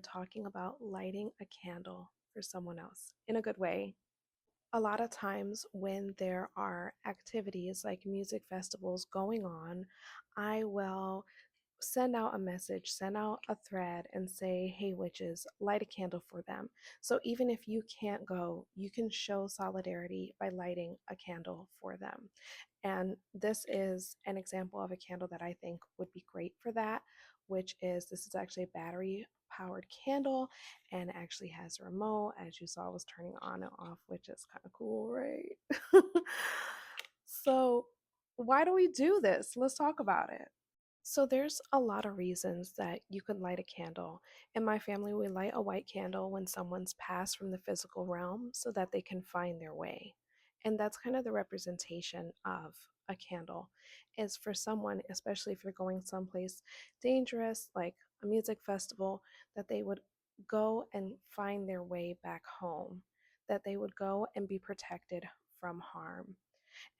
we're talking about lighting a candle for someone else in a good way. A lot of times, when there are activities like music festivals going on, I will send out a message, send out a thread, and say, hey, witches, light a candle for them. So even if you can't go, you can show solidarity by lighting a candle for them. And this is an example of a candle that I think would be great for that, which is this is actually a battery powered candle and it actually has a remote, as you saw, was turning on and off, which is kind of cool, right? So, why do we do this? Let's talk about it. So there's a lot of reasons that you could light a candle. In my family, we light a white candle when someone's passed from the physical realm so that they can find their way. And that's kind of the representation of a candle is for someone, especially if you're going someplace dangerous like a music festival, that they would go and find their way back home, that they would go and be protected from harm.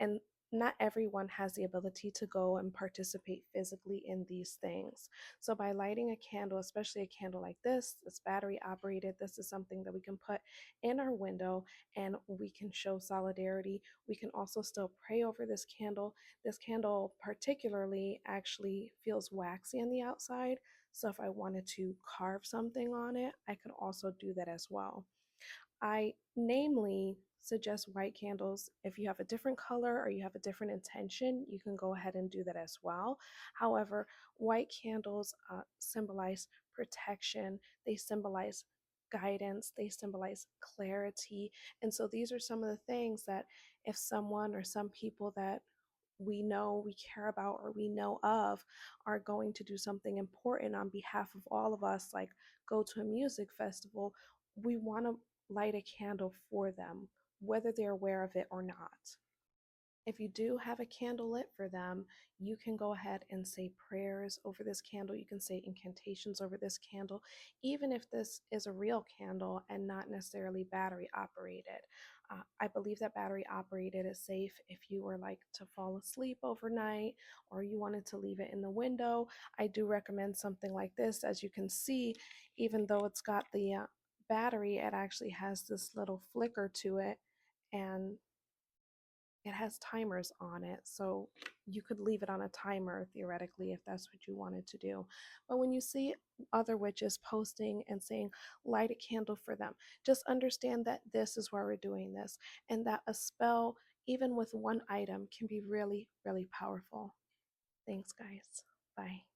And not everyone has the ability to go and participate physically in these things. So, by lighting a candle, especially a candle like this, it's battery operated, this is something that we can put in our window and we can show solidarity. We can also still pray over this candle. This candle, particularly, actually feels waxy on the outside. So, if I wanted to carve something on it, I could also do that as well. I namely suggest white candles. If you have a different color or you have a different intention, you can go ahead and do that as well. However, white candles symbolize protection, they symbolize guidance, they symbolize clarity. And so these are some of the things that if someone or some people that we know, we care about, or we know of are going to do something important on behalf of all of us, like go to a music festival, we want to light a candle for them, whether they're aware of it or not. If you do have a candle lit for them, you can go ahead and say prayers over this candle. You can say incantations over this candle, even if this is a real candle and not necessarily battery operated. I believe that battery operated is safe if you were like to fall asleep overnight or you wanted to leave it in the window. I do recommend something like this. As you can see, even though it's got the battery, it actually has this little flicker to it. And it has timers on it, so you could leave it on a timer theoretically if that's what you wanted to do. But when you see other witches posting and saying, light a candle for them, just understand that this is why we're doing this and that a spell, even with one item, can be really, really powerful. Thanks, guys. Bye.